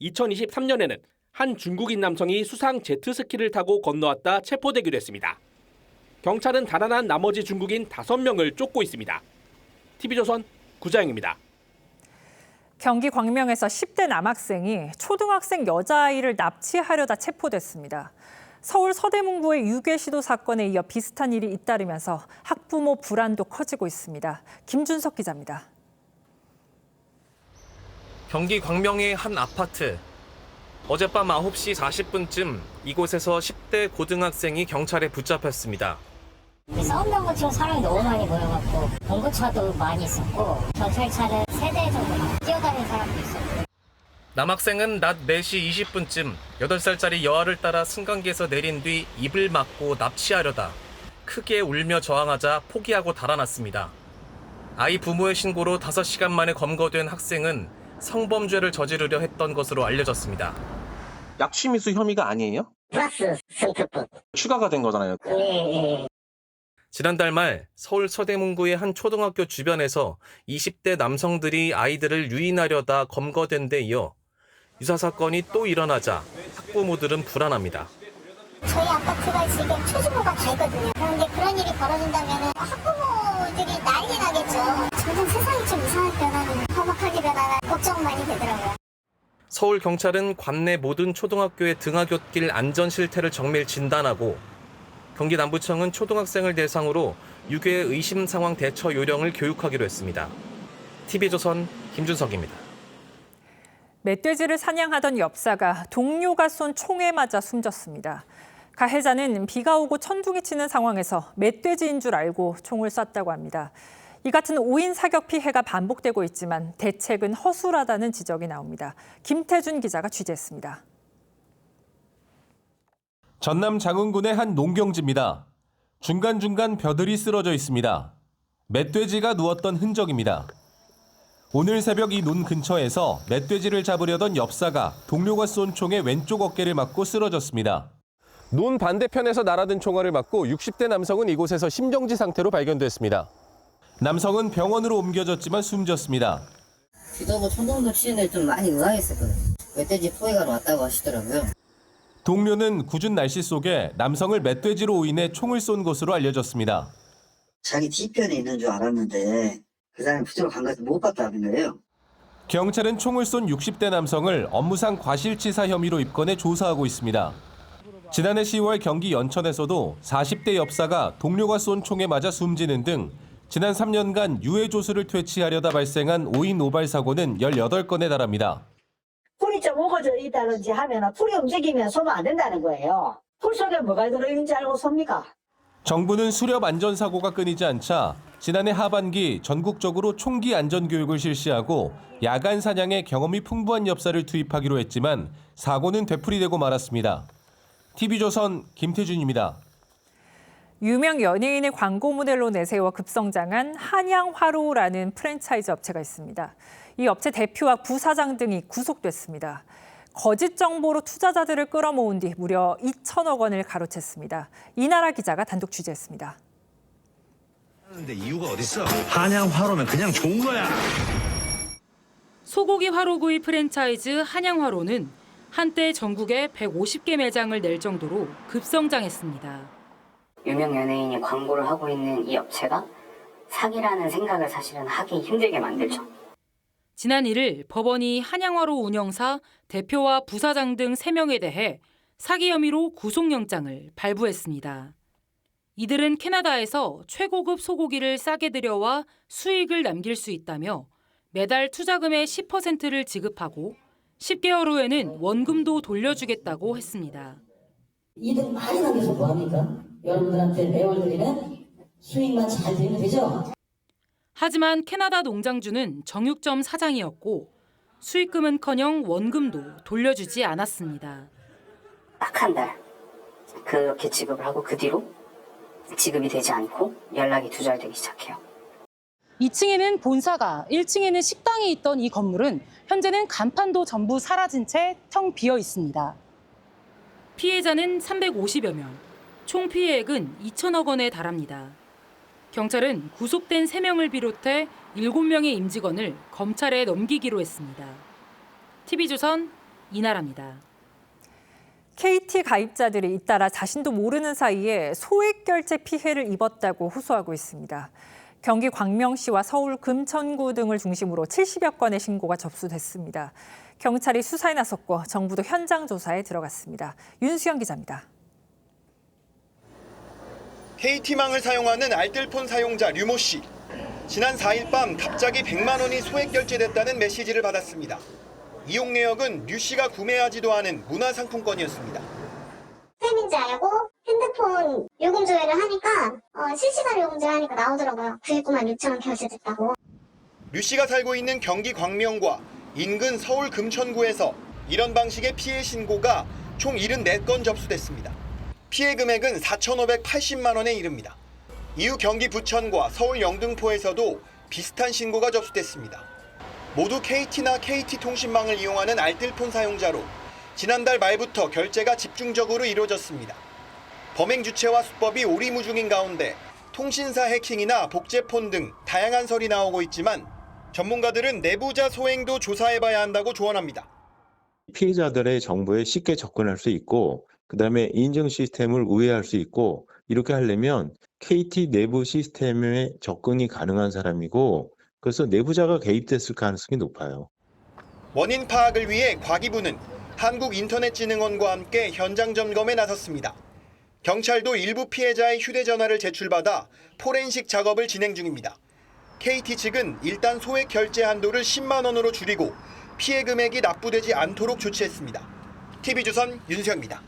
2023년에는 한 중국인 남성이 수상 제트스키를 타고 건너왔다 체포되기도 했습니다. 경찰은 달아난 나머지 중국인 5명을 쫓고 있습니다. TV조선 구자영입니다. 경기 광명에서 10대 남학생이 초등학생 여자아이를 납치하려다 체포됐습니다. 서울 서대문구의 유괴 시도 사건에 이어 비슷한 일이 잇따르면서 학부모 불안도 커지고 있습니다. 김준석 기자입니다. 경기 광명의 한 아파트. 어젯밤 9시 40분쯤 이곳에서 10대 고등학생이 경찰에 붙잡혔습니다. 싸움당구치고 사람이 너무 많이 모여갖고 봉고차도 많이 있었고 경찰차는 3대 정도 뛰어다니는 사람도 있었고. 남학생은 낮 4시 20분쯤 8살짜리 여아를 따라 승강기에서 내린 뒤 입을 막고 납치하려다 크게 울며 저항하자 포기하고 달아났습니다. 아이 부모의 신고로 5시간 만에 검거된 학생은 성범죄를 저지르려 했던 것으로 알려졌습니다. 약취미수 혐의가 아니에요? 플러스 승특법. 추가가 된 거잖아요. 네. 지난달 말 서울 서대문구의 한 초등학교 주변에서 20대 남성들이 아이들을 유인하려다 검거된 데 이어 유사 사건이 또 일어나자 학부모들은 불안합니다. 저희 아파트가 지금 초중고가 다 있거든요. 그런데 그런 일이 벌어진다면 학부모들이 난리 나겠죠. 점점 세상이 좀 이상하게 변하는, 험악하게 변하는 걱정 많이 되더라고요. 서울 경찰은 관내 모든 초등학교의 등하굣길 안전 실태를 정밀 진단하고 경기 남부청은 초등학생을 대상으로 유괴 의심 상황 대처 요령을 교육하기로 했습니다. TV조선 김준석입니다. 멧돼지를 사냥하던 엽사가 동료가 쏜 총에 맞아 숨졌습니다. 가해자는 비가 오고 천둥이 치는 상황에서 멧돼지인 줄 알고 총을 쐈다고 합니다. 이 같은 5인 사격 피해가 반복되고 있지만 대책은 허술하다는 지적이 나옵니다. 김태준 기자가 취재했습니다. 전남 장흥군의 한 농경지입니다. 중간중간 벼들이 쓰러져 있습니다. 멧돼지가 누웠던 흔적입니다. 오늘 새벽 이 논 근처에서 멧돼지를 잡으려던 엽사가 동료가 쏜 총에 왼쪽 어깨를 맞고 쓰러졌습니다. 논 반대편에서 날아든 총알을 맞고 60대 남성은 이곳에서 심정지 상태로 발견됐습니다. 남성은 병원으로 옮겨졌지만 숨졌습니다. 비도 오고 천둥도 치는데 좀 많이 의아했었거든요. 멧돼지 포획하러 왔다고 하시더라고요. 동료는 궂은 날씨 속에 남성을 멧돼지로 오인해 총을 쏜 것으로 알려졌습니다. 자기 뒤편에 있는 줄 알았는데 그 사람이 부지로 간 것을 못 봤다는 거예요. 경찰은 총을 쏜 60대 남성을 업무상 과실치사 혐의로 입건해 조사하고 있습니다. 지난해 10월 경기 연천에서도 40대 엽사가 동료가 쏜 총에 맞아 숨지는 등 지난 3년간 유해 조수를 퇴치하려다 발생한 5인 오발 사고는 18건에 달합니다. 풀이 좀 우거져 있다든지 하면 풀이 움직이면 쏘면 안 된다는 거예요. 풀 속에 뭐가 들어있는지 알고 쏩니까? 정부는 수렵 안전사고가 끊이지 않자 지난해 하반기 전국적으로 총기 안전교육을 실시하고 야간 사냥에 경험이 풍부한 엽사를 투입하기로 했지만 사고는 되풀이되고 말았습니다. TV조선 김태준입니다. 유명 연예인의 광고 모델로 내세워 급성장한 한양화로라는 프랜차이즈 업체가 있습니다. 이 업체 대표와 부사장 등이 구속됐습니다. 거짓 정보로 투자자들을 끌어모은 뒤 무려 2천억 원을 가로챘습니다. 이나라 기자가 단독 취재했습니다. 근데 이유가 어딨어? 한양 화로면 그냥 좋은 거야. 소고기 화로구이 프랜차이즈 한양화로는 한때 전국에 150개 매장을 낼 정도로 급성장했습니다. 유명 연예인이 광고를 하고 있는 이 업체가 사기라는 생각을 사실은 하기 힘들게 만들죠. 지난 1일 법원이 한양화로 운영사 대표와 부사장 등 3명에 대해 사기 혐의로 구속영장을 발부했습니다. 이들은 캐나다에서 최고급 소고기를 싸게 들여와 수익을 남길 수 있다며 매달 투자금의 10%를 지급하고 10개월 후에는 원금도 돌려주겠다고 했습니다. 이득 많이 남겨서 뭐합니까? 여러분들한테 매월드리는 수익만 잘 되면 되죠? 하지만 캐나다 농장주는 정육점 사장이었고 수익금은커녕 원금도 돌려주지 않았습니다. 딱 한 달 그렇게 지급을 하고 그 뒤로 지급이 되지 않고 연락이 두절되기 시작해요. 2층에는 본사가, 1층에는 식당이 있던 이 건물은 현재는 간판도 전부 사라진 채 텅 비어 있습니다. 피해자는 350여 명, 총 피해액은 2천억 원에 달합니다. 경찰은 구속된 3명을 비롯해 7명의 임직원을 검찰에 넘기기로 했습니다. TV조선 이나라입니다. KT 가입자들이 잇따라 자신도 모르는 사이에 소액 결제 피해를 입었다고 호소하고 있습니다. 경기 광명시와 서울 금천구 등을 중심으로 70여 건의 신고가 접수됐습니다. 경찰이 수사에 나섰고 정부도 현장 조사에 들어갔습니다. 윤수영 기자입니다. KT망을 사용하는 알뜰폰 사용자 류모 씨. 지난 4일 밤 갑자기 100만 원이 소액 결제됐다는 메시지를 받았습니다. 이용 내역은 류 씨가 구매하지도 않은 문화상품권이었습니다. 쌤인지 알고 핸드폰 요금 조회를 하니까 실시간 요금 조회하니까 나오더라고요. 99만 6천 원 결제됐다고. 류 씨가 살고 있는 경기 광명과 인근 서울 금천구에서 이런 방식의 피해 신고가 총 74건 접수됐습니다. 피해 금액은 4,580만 원에 이릅니다. 이후 경기 부천과 서울 영등포에서도 비슷한 신고가 접수됐습니다. 모두 KT나 KT통신망을 이용하는 알뜰폰 사용자로 지난달 말부터 결제가 집중적으로 이루어졌습니다. 범행 주체와 수법이 오리무중인 가운데 통신사 해킹이나 복제폰 등 다양한 설이 나오고 있지만 전문가들은 내부자 소행도 조사해봐야 한다고 조언합니다. 피해자들의 정보에 쉽게 접근할 수 있고 그다음에 인증 시스템을 우회할 수 있고 이렇게 하려면 KT 내부 시스템에 접근이 가능한 사람이고 그래서 내부자가 개입됐을 가능성이 높아요. 원인 파악을 위해 과기부는 한국인터넷진흥원과 함께 현장 점검에 나섰습니다. 경찰도 일부 피해자의 휴대전화를 제출받아 포렌식 작업을 진행 중입니다. KT 측은 일단 소액 결제 한도를 10만 원으로 줄이고 피해 금액이 납부되지 않도록 조치했습니다. TV조선 윤수영입니다.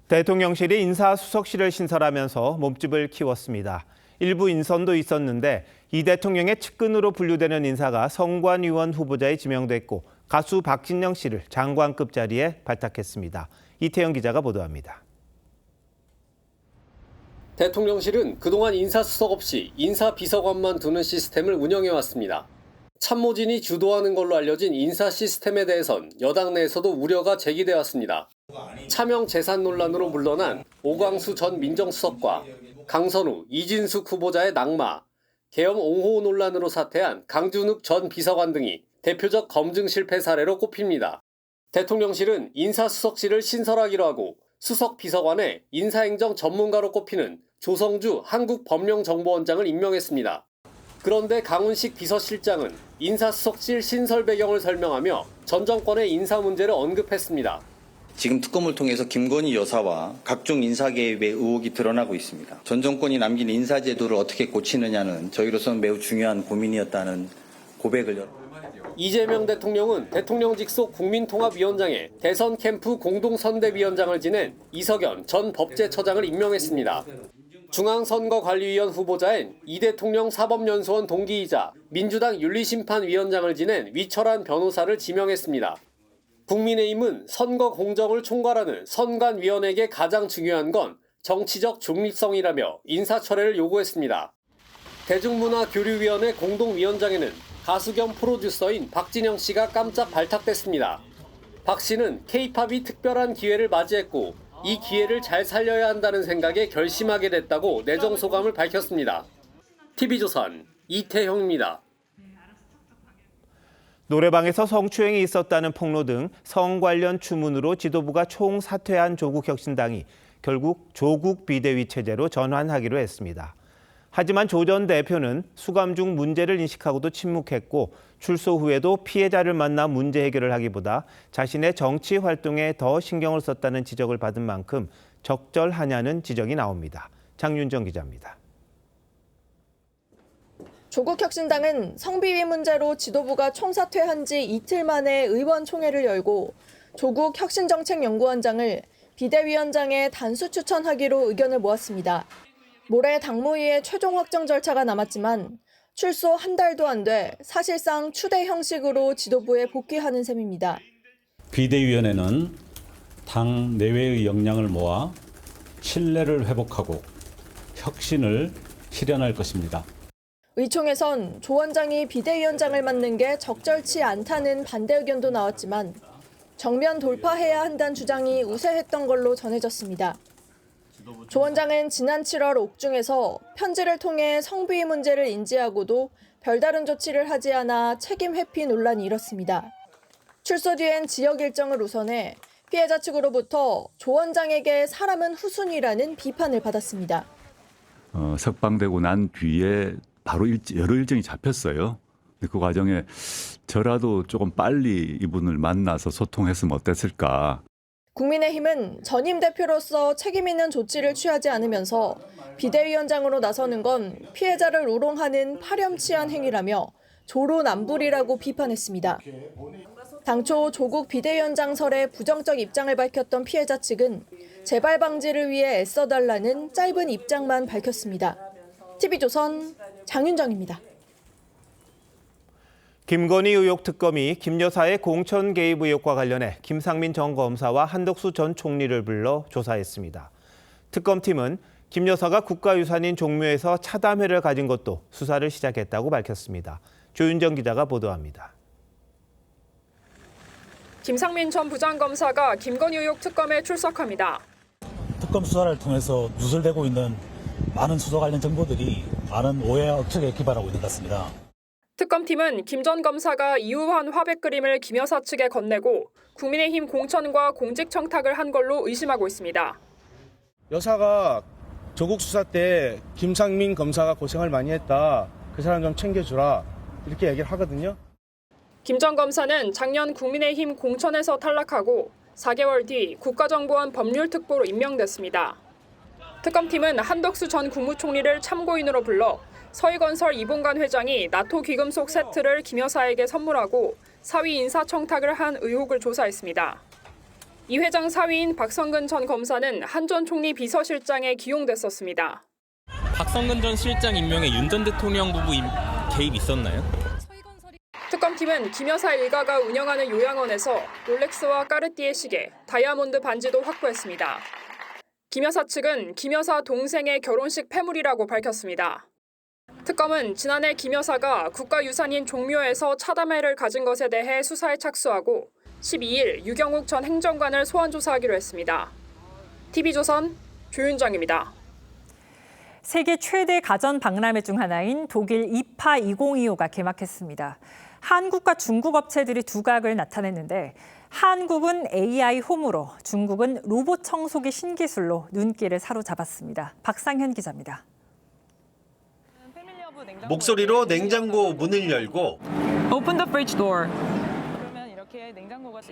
대통령실이 인사수석실을 신설하면서 몸집을 키웠습니다. 일부 인선도 있었는데 이 대통령의 측근으로 분류되는 인사가 성관위원 후보자에 지명됐고 가수 박진영 씨를 장관급 자리에 발탁했습니다. 이태영 기자가 보도합니다. 대통령실은 그동안 인사수석 없이 인사비서관만 두는 시스템을 운영해왔습니다. 참모진이 주도하는 걸로 알려진 인사 시스템에 대해선 여당 내에서도 우려가 제기돼 왔습니다. 차명 재산 논란으로 물러난 오광수 전 민정수석과 강선우, 이진숙 후보자의 낙마, 계엄 옹호 논란으로 사퇴한 강준욱 전 비서관 등이 대표적 검증 실패 사례로 꼽힙니다. 대통령실은 인사수석실을 신설하기로 하고 수석 비서관에 인사행정 전문가로 꼽히는 조성주 한국법령정보원장을 임명했습니다. 그런데 강훈식 비서실장은 인사수석실 신설 배경을 설명하며 전 정권의 인사 문제를 언급했습니다. 지금 특검을 통해서 김건희 여사와 각종 인사 개입의 의혹이 드러나고 있습니다. 전 정권이 남긴 인사제도를 어떻게 고치느냐는 저희로서는 매우 중요한 고민이었다는 고백을 이재명 대통령은 대통령 직속 국민통합위원장에 대선 캠프 공동선대위원장을 지낸 이석연 전 법제처장을 임명했습니다. 중앙선거관리위원 후보자엔 이 대통령 사법연수원 동기이자 민주당 윤리심판위원장을 지낸 위철한 변호사를 지명했습니다. 국민의힘은 선거 공정을 총괄하는 선관위원에게 가장 중요한 건 정치적 중립성이라며 인사철회를 요구했습니다. 대중문화교류위원회 공동위원장에는 가수 겸 프로듀서인 박진영 씨가 깜짝 발탁됐습니다. 박 씨는 K-팝이 특별한 기회를 맞이했고 이 기회를 잘 살려야 한다는 생각에 결심하게 됐다고 내정 소감을 밝혔습니다. TV조선 이태형입니다. 노래방에서 성추행이 있었다는 폭로 등 성 관련 추문으로 지도부가 총사퇴한 조국혁신당이 결국 조국 비대위 체제로 전환하기로 했습니다. 하지만 조 전 대표는 수감 중 문제를 인식하고도 침묵했고 출소 후에도 피해자를 만나 문제 해결을 하기보다 자신의 정치 활동에 더 신경을 썼다는 지적을 받은 만큼 적절하냐는 지적이 나옵니다. 장윤정 기자입니다. 조국혁신당은 성비위 문제로 지도부가 총사퇴한 지 이틀 만에 의원총회를 열고 조국 혁신정책연구원장을 비대위원장에 단수 추천하기로 의견을 모았습니다. 모레 당무위의 최종 확정 절차가 남았지만 출소 한 달도 안 돼 사실상 추대 형식으로 지도부에 복귀하는 셈입니다. 비대위원회는 당 내외의 역량을 모아 신뢰를 회복하고 혁신을 실현할 것입니다. 의총에선 조 원장이 비대위원장을 맡는 게 적절치 않다는 반대 의견도 나왔지만 정면 돌파해야 한다는 주장이 우세했던 걸로 전해졌습니다. 조 원장은 지난 7월 옥중에서 편지를 통해 성비위 문제를 인지하고도 별다른 조치를 하지 않아 책임 회피 논란이 일었습니다. 출소 뒤엔 지역 일정을 우선해 피해자 측으로부터 조 원장에게 사람은 후순위라는 비판을 받았습니다. 석방되고 난 뒤에 바로 여러 일정이 잡혔어요. 그 과정에 저라도 조금 빨리 이분을 만나서 소통했으면 어땠을까. 국민의힘은 전임 대표로서 책임 있는 조치를 취하지 않으면서 비대위원장으로 나서는 건 피해자를 우롱하는 파렴치한 행위라며 조로남불이라고 비판했습니다. 당초 조국 비대위원장설에 부정적 입장을 밝혔던 피해자 측은 재발 방지를 위해 애써달라는 짧은 입장만 밝혔습니다. TV조선 장윤정입니다. 김건희 의혹 특검이 김 여사의 공천 개입 의혹과 관련해 김상민 전 검사와 한덕수 전 총리를 불러 조사했습니다. 특검팀은 김 여사가 국가유산인 종묘에서 차담회를 가진 것도 수사를 시작했다고 밝혔습니다. 조윤정 기자가 보도합니다. 김상민 전 부장검사가 김건희 의혹 특검에 출석합니다. 특검 수사를 통해서 누설되고 있는 많은 수사 관련 정보들이 많은 오해와 억측에 기반하고 있는 것 같습니다. 특검팀은 김 전 검사가 이후한 화백 그림을 김 여사 측에 건네고 국민의힘 공천과 공직 청탁을 한 걸로 의심하고 있습니다. 여사가 조국 수사 때 김상민 검사가 고생을 많이 했다. 그 사람 좀 챙겨주라. 이렇게 얘기를 하거든요. 김 전 검사는 작년 국민의힘 공천에서 탈락하고 4개월 뒤 국가정보원 법률특보로 임명됐습니다. 특검팀은 한덕수 전 국무총리를 참고인으로 불러 서희건설 이봉관 회장이 나토 귀금속 세트를 김 여사에게 선물하고 사위 인사청탁을 한 의혹을 조사했습니다. 이 회장 사위인 박성근 전 검사는 한 전 총리 비서실장에 기용됐었습니다. 박성근 전 실장 임명에 윤 전 대통령 부부 개입 있었나요? 특검팀은 김 여사 일가가 운영하는 요양원에서 롤렉스와 까르띠에 시계, 다이아몬드 반지도 확보했습니다. 김 여사 측은 김 여사 동생의 결혼식 폐물이라고 밝혔습니다. 특검은 지난해 김 여사가 국가유산인 종묘에서 차담회를 가진 것에 대해 수사에 착수하고 12일 유경욱 전 행정관을 소환 조사하기로 했습니다. TV조선 조윤정입니다. 세계 최대 가전 박람회 중 하나인 독일 이파 2025가 개막했습니다. 한국과 중국 업체들이 두각을 나타냈는데 한국은 AI 홈으로, 중국은 로봇 청소기 신기술로 눈길을 사로잡았습니다. 박상현 기자입니다. 목소리로 냉장고 문을 열고 Open the fridge door.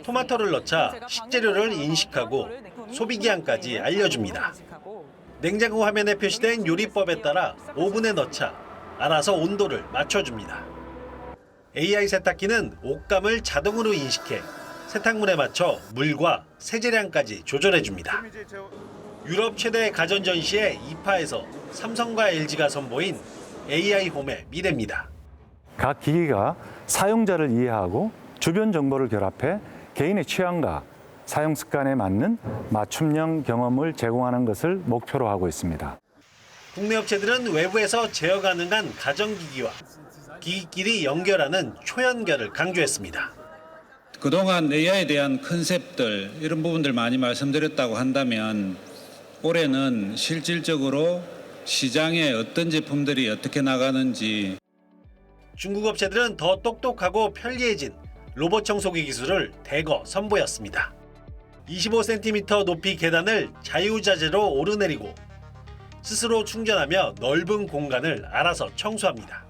토마토를 넣자 식재료를 인식하고 소비기한까지 알려줍니다. 냉장고 화면에 표시된 요리법에 따라 오븐에 넣자 알아서 온도를 맞춰줍니다. AI 세탁기는 옷감을 자동으로 인식해 세탁물에 맞춰 물과 세제량까지 조절해줍니다. 유럽 최대 가전 전시회 이파에서 삼성과 LG가 선보인 AI 홈의 미래입니다. 각 기기가 사용자를 이해하고 주변 정보를 결합해 개인의 취향과 사용 습관에 맞는 맞춤형 경험을 제공하는 것을 목표로 하고 있습니다. 국내 업체들은 외부에서 제어 가능한 가전기기와 기기끼리 연결하는 초연결을 강조했습니다. 그동안 AI에 대한 컨셉들 이런 부분들 많이 말씀드렸다고 한다면 올해는 실질적으로 시장에 어떤 제품들이 어떻게 나가는지 중국 업체들은 더 똑똑하고 편리해진 로봇 청소기 기술을 대거 선보였습니다. 25cm 높이 계단을 자유자재로 오르내리고 스스로 충전하며 넓은 공간을 알아서 청소합니다.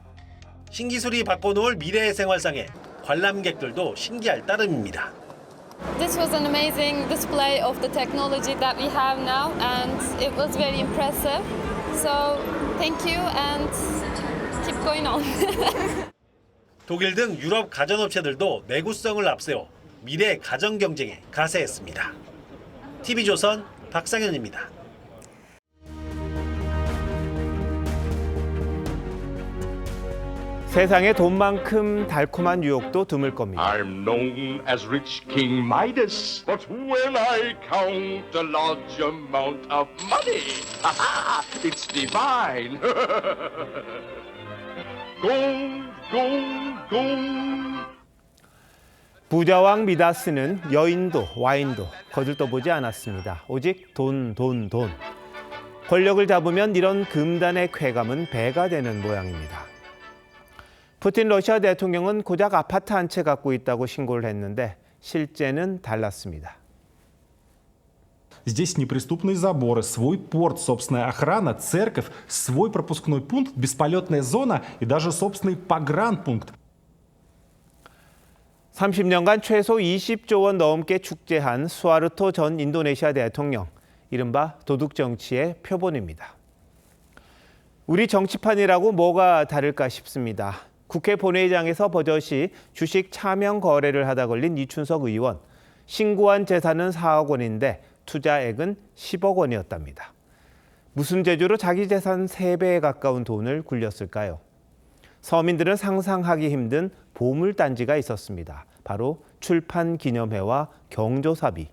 신기술이 바꿔놓을 미래의 생활상에 관람객들도 신기할 따름입니다. This was an amazing display of the technology that we have now, and it was very impressive. So, thank you and keep going on. 독일 등 유럽 가전업체들도 내구성을 앞세워 미래 가전 경쟁에 가세했습니다. TV조선 박상현입니다. 세상에 돈만큼 달콤한 유혹도 드물 겁니다. I'm known as rich King Midas, but when I count a large amount of money, it's divine. Gold, gold, gold. 부자왕 미다스는 여인도 와인도 거들떠보지 않았습니다. 오직 돈, 돈, 돈. 권력을 잡으면 이런 금단의 쾌감은 배가 되는 모양입니다. 푸틴 러시아 대통령은 고작 아파트 한 채 갖고 있다고 신고를 했는데 실제는 달랐습니다. Здесь неприступные заборы, свой порт, собственная охрана, церковь, свой пропускной пункт, бесполетная зона и даже собственный погранпункт. 30년간 최소 20조 원 넘게 축제한 수하르토 전 인도네시아 대통령, 이른바 도둑 정치의 표본입니다. 우리 정치판이라고 뭐가 다를까 싶습니다. 국회 본회의장에서 버젓이 주식 차명 거래를 하다 걸린 이춘석 의원. 신고한 재산은 4억 원인데 투자액은 10억 원이었답니다. 무슨 재주로 자기 재산 3배에 가까운 돈을 굴렸을까요? 서민들은 상상하기 힘든 보물단지가 있었습니다. 바로 출판기념회와 경조사비.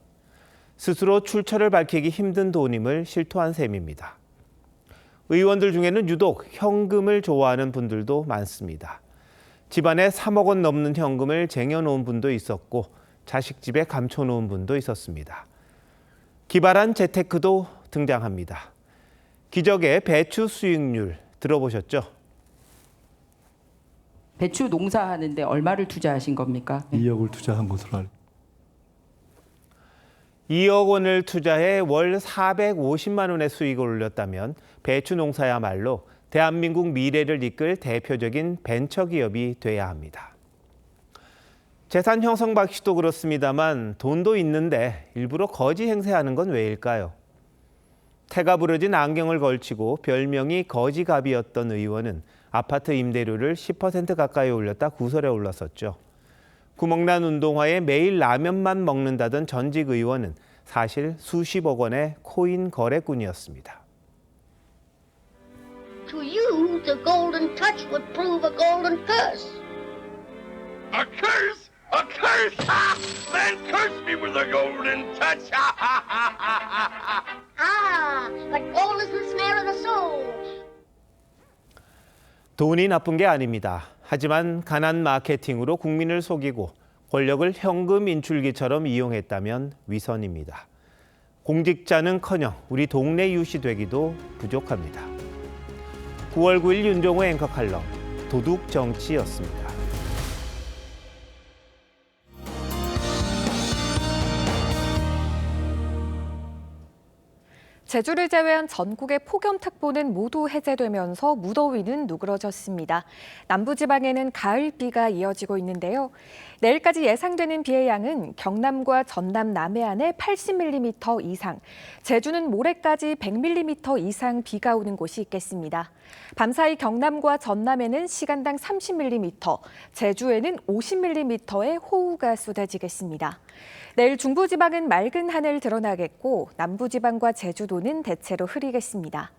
스스로 출처를 밝히기 힘든 돈임을 실토한 셈입니다. 의원들 중에는 유독 현금을 좋아하는 분들도 많습니다. 집안에 3억 원 넘는 현금을 쟁여놓은 분도 있었고 자식 집에 감춰놓은 분도 있었습니다. 기발한 재테크도 등장합니다. 기적의 배추 수익률 들어보셨죠? 배추 농사하는데 얼마를 투자하신 겁니까? 2억을 투자한 것으로 알고. 2억 원을 투자해 월 450만 원의 수익을 올렸다면 배추 농사야말로 대한민국 미래를 이끌 대표적인 벤처기업이 돼야 합니다. 재산 형성 방식도 그렇습니다만 돈도 있는데 일부러 거지 행세하는 건 왜일까요? 태가 부러진 안경을 걸치고 별명이 거지갑이었던 의원은 아파트 임대료를 10% 가까이 올렸다 구설에 올랐었죠. 구멍난 운동화에 매일 라면만 먹는다던 전직 의원은 사실 수십억 원의 코인 거래꾼이었습니다. To you, the golden touch would prove a golden curse. A curse? A curse? Ha! Then curse me with a golden touch! Ah, but gold is the snare of the soul. 돈이 나쁜 게 아닙니다. 하지만 가난 마케팅으로 국민을 속이고 권력을 현금 인출기처럼 이용했다면 위선입니다. 공직자는커녕 우리 동네 이웃이 되기도 부족합니다. 9월 9일 윤종호 앵커 칼럼 도둑 정치였습니다. 제주를 제외한 전국의 폭염특보는 모두 해제되면서 무더위는 누그러졌습니다. 남부지방에는 가을비가 이어지고 있는데요. 내일까지 예상되는 비의 양은 경남과 전남 남해안에 80mm 이상, 제주는 모레까지 100mm 이상 비가 오는 곳이 있겠습니다. 밤사이 경남과 전남에는 시간당 30mm, 제주에는 50mm의 호우가 쏟아지겠습니다. 내일 중부지방은 맑은 하늘 드러나겠고 남부지방과 제주도는 대체로 흐리겠습니다.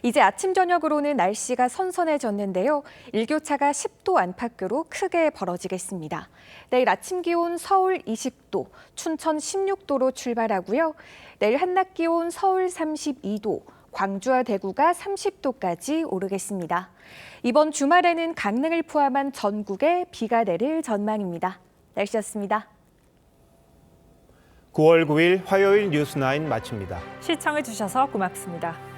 이제 아침 저녁으로는 날씨가 선선해졌는데요. 일교차가 10도 안팎으로 크게 벌어지겠습니다. 내일 아침 기온 서울 20도, 춘천 16도로 출발하고요. 내일 한낮 기온 서울 32도, 광주와 대구가 30도까지 오르겠습니다. 이번 주말에는 강릉을 포함한 전국에 비가 내릴 전망입니다. 날씨였습니다. 9월 9일 화요일 뉴스9 마칩니다. 시청해주셔서 고맙습니다.